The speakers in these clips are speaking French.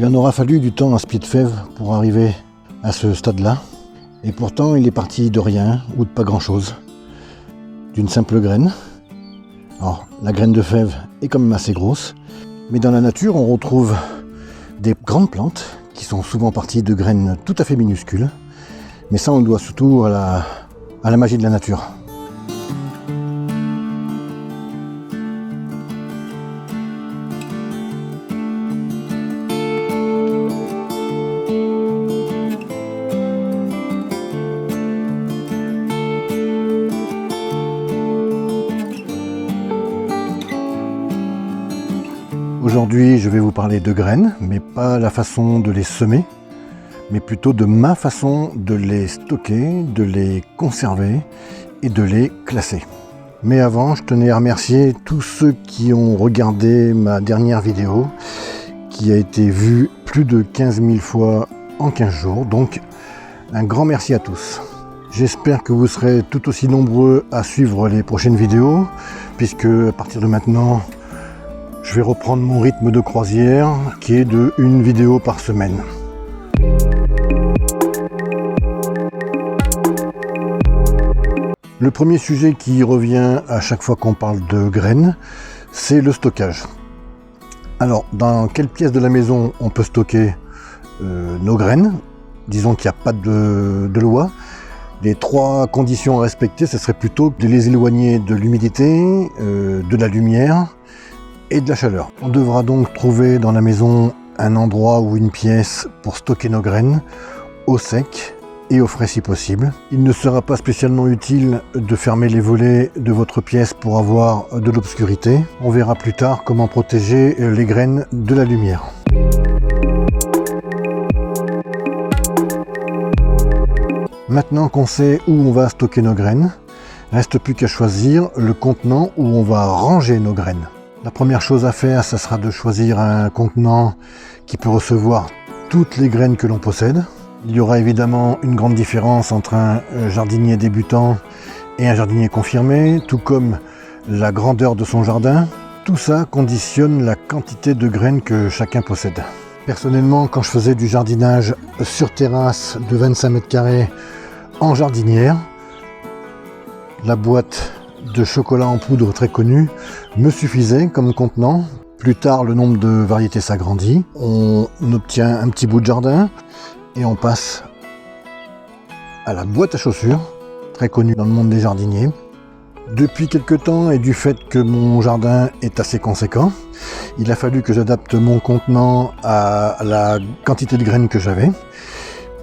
Il en aura fallu du temps à ce pied de fève pour arriver à ce stade-là. Et pourtant, il est parti de rien ou de pas grand-chose. D'une simple graine. Alors, la graine de fève est quand même assez grosse. Mais dans la nature, on retrouve des grandes plantes qui sont souvent parties de graines tout à fait minuscules. Mais ça, on le doit surtout à la magie de la nature. Aujourd'hui, je vais vous parler de graines, mais pas la façon de les semer, mais plutôt de ma façon de les stocker, de les conserver et de les classer. Mais avant, je tenais à remercier tous ceux qui ont regardé ma dernière vidéo, qui a été vue plus de 15 000 fois en 15 jours, donc un grand merci à tous. J'espère que vous serez tout aussi nombreux à suivre les prochaines vidéos, puisque à partir de maintenant, je vais reprendre mon rythme de croisière qui est de une vidéo par semaine. Le premier sujet qui revient à chaque fois qu'on parle de graines, c'est le stockage. Alors, dans quelle pièce de la maison on peut stocker nos graines? Disons qu'il n'y a pas de loi. Les trois conditions à respecter, ce serait plutôt de les éloigner de l'humidité, de la lumière et de la chaleur. On devra donc trouver dans la maison un endroit ou une pièce pour stocker nos graines au sec et au frais si possible. Il ne sera pas spécialement utile de fermer les volets de votre pièce pour avoir de l'obscurité. On verra plus tard comment protéger les graines de la lumière. Maintenant qu'on sait où on va stocker nos graines, il ne reste plus qu'à choisir le contenant où on va ranger nos graines. La première chose à faire, ça sera de choisir un contenant qui peut recevoir toutes les graines que l'on possède. Il y aura évidemment une grande différence entre un jardinier débutant et un jardinier confirmé, tout comme la grandeur de son jardin. Tout ça conditionne la quantité de graines que chacun possède. Personnellement, quand je faisais du jardinage sur terrasse de 25 mètres carrés en jardinière, la boîte de chocolat en poudre très connue me suffisait comme contenant. Plus tard, le nombre de variétés s'agrandit. On obtient un petit bout de jardin et on passe à la boîte à chaussures, très connue dans le monde des jardiniers. Depuis quelque temps, et du fait que mon jardin est assez conséquent, il a fallu que j'adapte mon contenant à la quantité de graines que j'avais.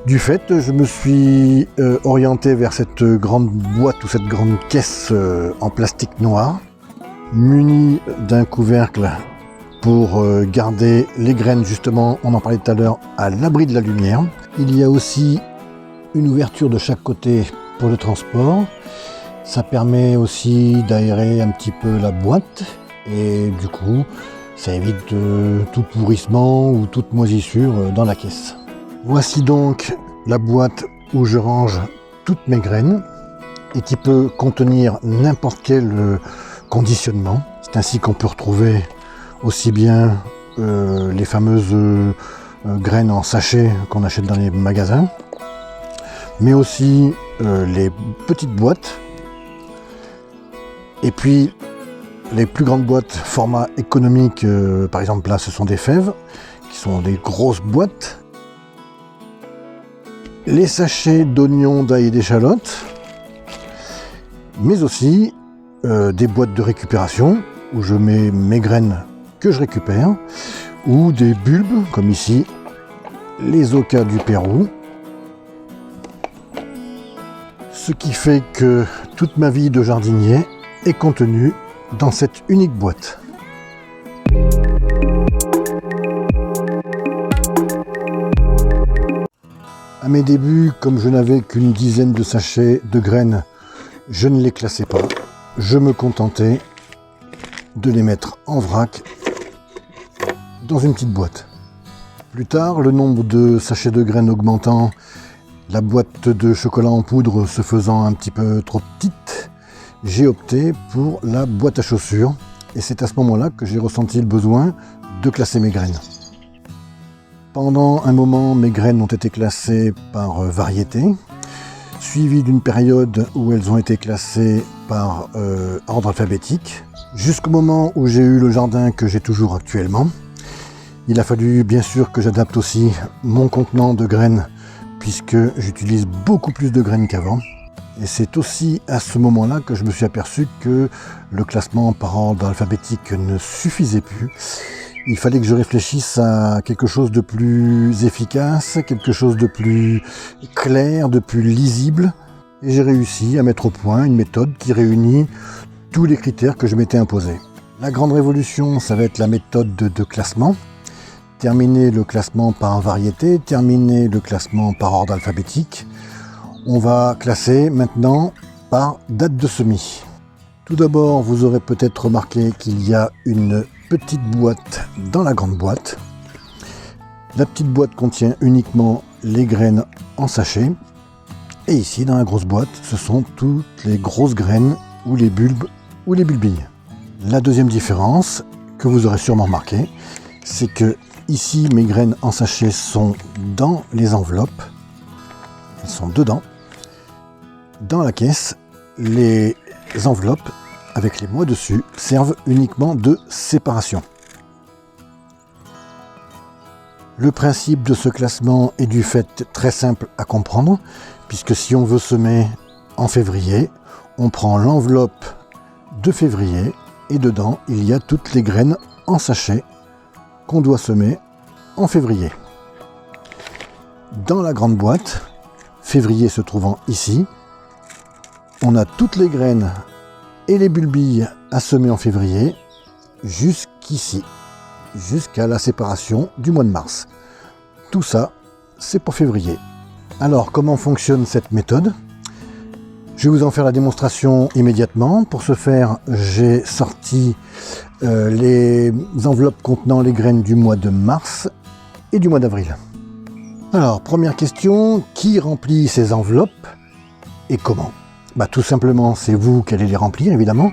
Du fait, je me suis orienté vers cette grande boîte ou cette grande caisse en plastique noir, munie d'un couvercle pour garder les graines, justement, on en parlait tout à l'heure, à l'abri de la lumière. Il y a aussi une ouverture de chaque côté pour le transport. Ça permet aussi d'aérer un petit peu la boîte et du coup, ça évite tout pourrissement ou toute moisissure dans la caisse. Voici donc la boîte où je range toutes mes graines et qui peut contenir n'importe quel conditionnement. C'est ainsi qu'on peut retrouver aussi bien les fameuses graines en sachet qu'on achète dans les magasins, mais aussi les petites boîtes et puis les plus grandes boîtes format économique, par exemple là ce sont des fèves qui sont des grosses boîtes. Les sachets d'oignons, d'ail et d'échalotes, mais aussi des boîtes de récupération où je mets mes graines que je récupère, ou des bulbes, comme ici, les ocas du Pérou. Ce qui fait que toute ma vie de jardinier est contenue dans cette unique boîte. À mes débuts, comme je n'avais qu'une dizaine de sachets de graines, je ne les classais pas. Je me contentais de les mettre en vrac dans une petite boîte. Plus tard, le nombre de sachets de graines augmentant, la boîte de chocolat en poudre se faisant un petit peu trop petite, j'ai opté pour la boîte à chaussures. Et c'est à ce moment-là que j'ai ressenti le besoin de classer mes graines. Pendant un moment, mes graines ont été classées par variété, suivi d'une période où elles ont été classées par ordre alphabétique, jusqu'au moment où j'ai eu le jardin que j'ai toujours actuellement. Il a fallu bien sûr que j'adapte aussi mon contenant de graines, puisque j'utilise beaucoup plus de graines qu'avant. Et c'est aussi à ce moment-là que je me suis aperçu que le classement par ordre alphabétique ne suffisait plus. Il fallait que je réfléchisse à quelque chose de plus efficace, quelque chose de plus clair, de plus lisible. Et j'ai réussi à mettre au point une méthode qui réunit tous les critères que je m'étais imposés. La grande révolution, ça va être la méthode de classement. Terminer le classement par variété, terminer le classement par ordre alphabétique. On va classer maintenant par date de semis. Tout d'abord, vous aurez peut-être remarqué qu'il y a une petite boîte dans la grande boîte. La petite boîte contient uniquement les graines en sachet. Et ici, dans la grosse boîte, ce sont toutes les grosses graines ou les bulbes ou les bulbilles. La deuxième différence que vous aurez sûrement remarqué, c'est que ici, mes graines en sachet sont dans les enveloppes. Elles sont dedans. Dans la caisse, les enveloppes avec les mois dessus servent uniquement de séparation. Le principe de ce classement est du fait très simple à comprendre, puisque si on veut semer en février, on prend l'enveloppe de février et dedans il y a toutes les graines en sachet qu'on doit semer en février. Dans la grande boîte, février se trouvant ici, on a toutes les graines et les bulbilles à semer en février jusqu'ici, jusqu'à la séparation du mois de mars. Tout ça, c'est pour février. Alors, comment fonctionne cette méthode ? Je vais vous en faire la démonstration immédiatement. Pour ce faire, j'ai sorti les enveloppes contenant les graines du mois de mars et du mois d'avril. Alors, première question, qui remplit ces enveloppes et comment ? Tout simplement, c'est vous qui allez les remplir, évidemment,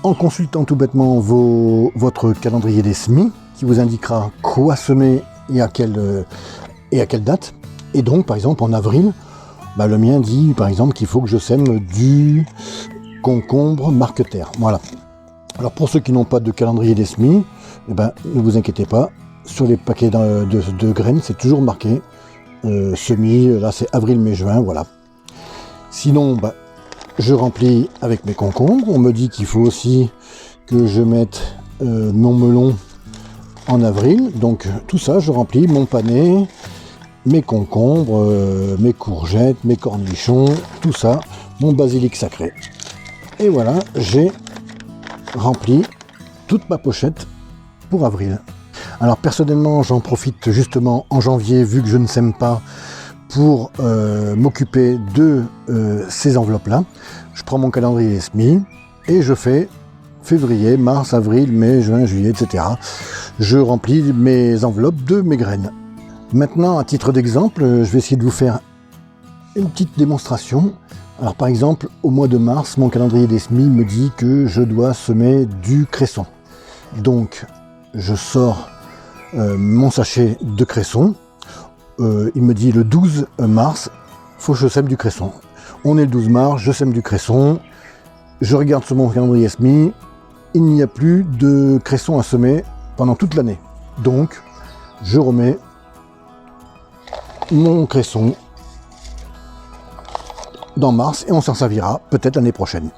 en consultant tout bêtement votre calendrier des semis, qui vous indiquera quoi semer et à quelle date. Et donc, par exemple, en avril, le mien dit, par exemple, qu'il faut que je sème du concombre marqueterre. Voilà. Alors, pour ceux qui n'ont pas de calendrier des semis, ne vous inquiétez pas, sur les paquets de graines, c'est toujours marqué semis, là c'est avril, mai, juin, voilà. Sinon, je remplis avec mes concombres. On me dit qu'il faut aussi que je mette mon melon en avril. Donc tout ça, je remplis mon panier, mes concombres, mes courgettes, mes cornichons, tout ça, mon basilic sacré. Et voilà, j'ai rempli toute ma pochette pour avril. Alors personnellement, j'en profite justement en janvier, vu que je ne sème pas, pour m'occuper de ces enveloppes-là. Je prends mon calendrier des semis et je fais février, mars, avril, mai, juin, juillet, etc. Je remplis mes enveloppes de mes graines. Maintenant, à titre d'exemple, je vais essayer de vous faire une petite démonstration. Alors par exemple, au mois de mars, mon calendrier des semis me dit que je dois semer du cresson. Donc, je sors mon sachet de cresson. Il me dit le 12 mars, il faut que je sème du cresson. On est le 12 mars, je sème du cresson. Je regarde sur mon calendrier semis, il n'y a plus de cresson à semer pendant toute l'année. Donc, je remets mon cresson dans mars et on s'en servira peut-être l'année prochaine.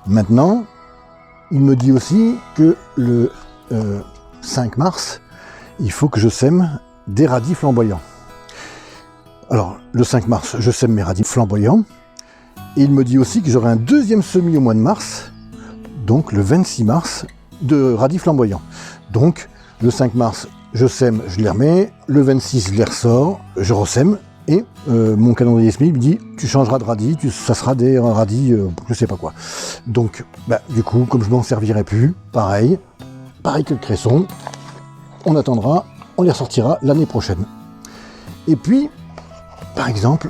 Maintenant, il me dit aussi que le 5 mars, il faut que je sème des radis flamboyants. Alors, le 5 mars, je sème mes radis flamboyants. Et il me dit aussi que j'aurai un deuxième semis au mois de mars, donc le 26 mars, de radis flamboyants. Donc, le 5 mars, je sème, je les remets. Le 26, je les ressors, je ressème. Et mon calendrier SMI me dit, tu changeras de radis, ça sera des radis, je sais pas quoi. Donc, du coup, comme je m'en servirai plus, pareil que le cresson, on attendra, on les ressortira l'année prochaine. Et puis, par exemple,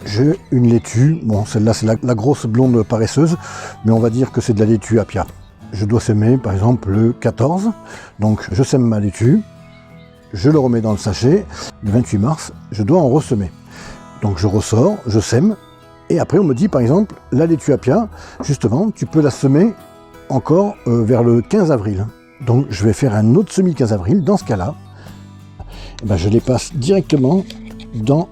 j'ai une laitue, bon celle-là c'est la grosse blonde paresseuse, mais on va dire que c'est de la laitue Apia. Je dois semer par exemple le 14, donc je sème ma laitue, je le remets dans le sachet. Le 28 mars, je dois en ressemer. Donc je ressors, je sème, et après on me dit par exemple, la laitue Appia, justement, tu peux la semer encore vers le 15 avril. Donc je vais faire un autre semis le 15 avril. Dans ce cas-là, je les passe directement dans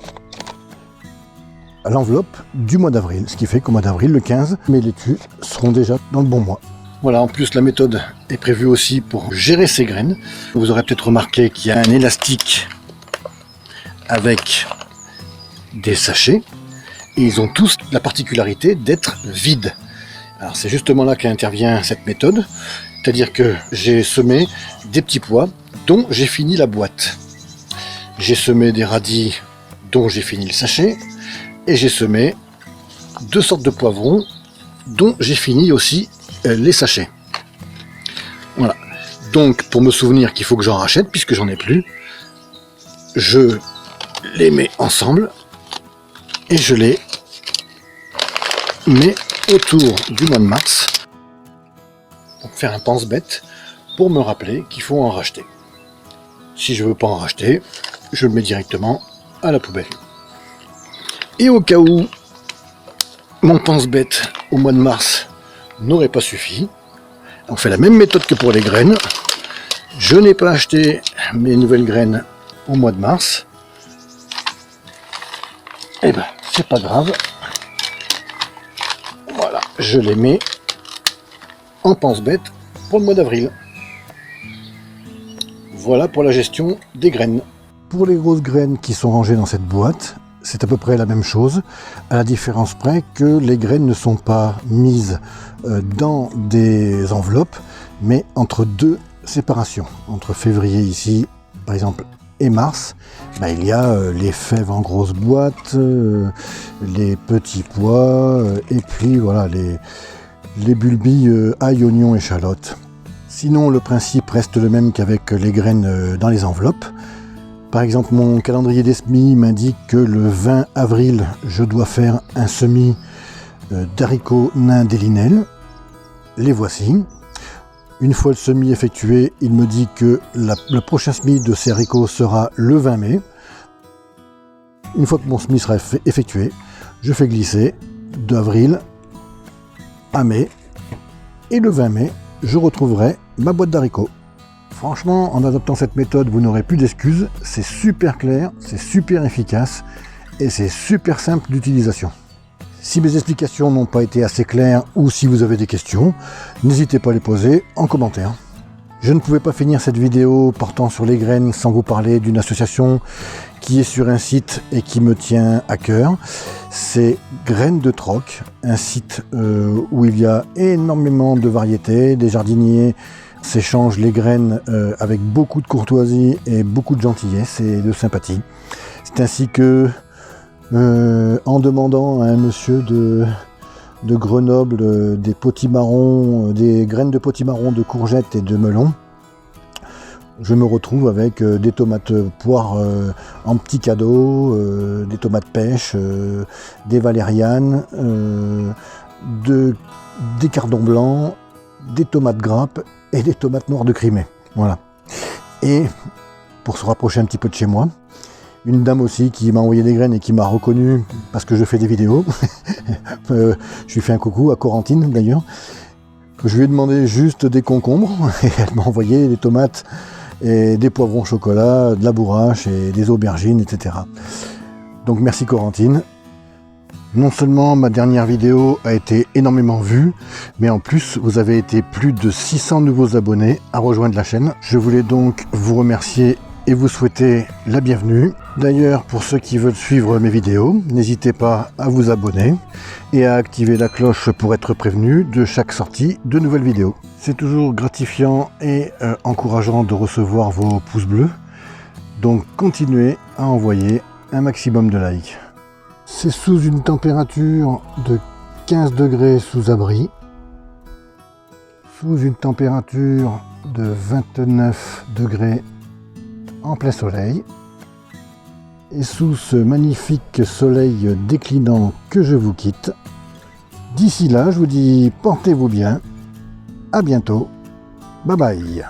l'enveloppe du mois d'avril. Ce qui fait qu'au mois d'avril, le 15, mes laitues seront déjà dans le bon mois. Voilà, en plus la méthode est prévue aussi pour gérer ces graines. Vous aurez peut-être remarqué qu'il y a un élastique avec des sachets. Et ils ont tous la particularité d'être vides. Alors c'est justement là qu'intervient cette méthode. C'est-à-dire que j'ai semé des petits pois dont j'ai fini la boîte. J'ai semé des radis dont j'ai fini le sachet. Et j'ai semé 2 sortes de poivrons dont j'ai fini aussi les sachets. Voilà. Donc pour me souvenir qu'il faut que j'en rachète puisque j'en ai plus, je les mets ensemble et je les mets autour du mois de mars pour faire un pense-bête pour me rappeler qu'il faut en racheter. Si je veux pas en racheter, je le mets directement à la poubelle. Et au cas où mon pense-bête au mois de mars n'aurait pas suffi, on fait la même méthode que pour les graines. Je n'ai pas acheté mes nouvelles graines au mois de mars. Et ben, c'est pas grave. Voilà, je les mets en pense-bête pour le mois d'avril. Voilà pour la gestion des graines. Pour les grosses graines qui sont rangées dans cette boîte, c'est à peu près la même chose, à la différence près que les graines ne sont pas mises dans des enveloppes, mais entre deux séparations. Entre février ici, par exemple, et mars, il y a les fèves en grosses boîtes, les petits pois, et puis voilà, les bulbilles ail, oignon, échalote. Sinon, le principe reste le même qu'avec les graines dans les enveloppes. Par exemple, mon calendrier des semis m'indique que le 20 avril, je dois faire un semis d'haricots nains d'Elinel. Les voici. Une fois le semis effectué, il me dit que le prochain semis de ces haricots sera le 20 mai. Une fois que mon semis sera effectué, je fais glisser d'avril à mai. Et le 20 mai, je retrouverai ma boîte d'haricots. Franchement, en adoptant cette méthode, vous n'aurez plus d'excuses. C'est super clair, c'est super efficace et c'est super simple d'utilisation. Si mes explications n'ont pas été assez claires ou si vous avez des questions, n'hésitez pas à les poser en commentaire. Je ne pouvais pas finir cette vidéo portant sur les graines sans vous parler d'une association qui est sur un site et qui me tient à cœur. C'est Graines de Troc, un site où il y a énormément de variétés, des jardiniers s'échangent les graines avec beaucoup de courtoisie et beaucoup de gentillesse et de sympathie. C'est ainsi que, en demandant à un monsieur de Grenoble des potimarrons, des graines de potimarron, de courgettes et de melons, je me retrouve avec des tomates poires en petits cadeaux, des tomates pêches, des valérianes, des cardons blancs, des tomates grappes et des tomates noires de Crimée. Voilà. Et pour se rapprocher un petit peu de chez moi, une dame aussi qui m'a envoyé des graines et qui m'a reconnu parce que je fais des vidéos. Je lui fais un coucou à Corentine d'ailleurs. Je lui ai demandé juste des concombres et elle m'a envoyé des tomates et des poivrons chocolat, de la bourrache et des aubergines, etc. Donc merci Corentine. Non seulement ma dernière vidéo a été énormément vue, mais en plus vous avez été plus de 600 nouveaux abonnés à rejoindre la chaîne. Je voulais donc vous remercier et vous souhaiter la bienvenue. D'ailleurs, pour ceux qui veulent suivre mes vidéos, n'hésitez pas à vous abonner et à activer la cloche pour être prévenu de chaque sortie de nouvelles vidéos. C'est toujours gratifiant et encourageant de recevoir vos pouces bleus, donc continuez à envoyer un maximum de likes. C'est sous une température de 15 degrés sous abri, sous une température de 29 degrés en plein soleil, et sous ce magnifique soleil déclinant que je vous quitte. D'ici là, je vous dis portez-vous bien, à bientôt, bye bye.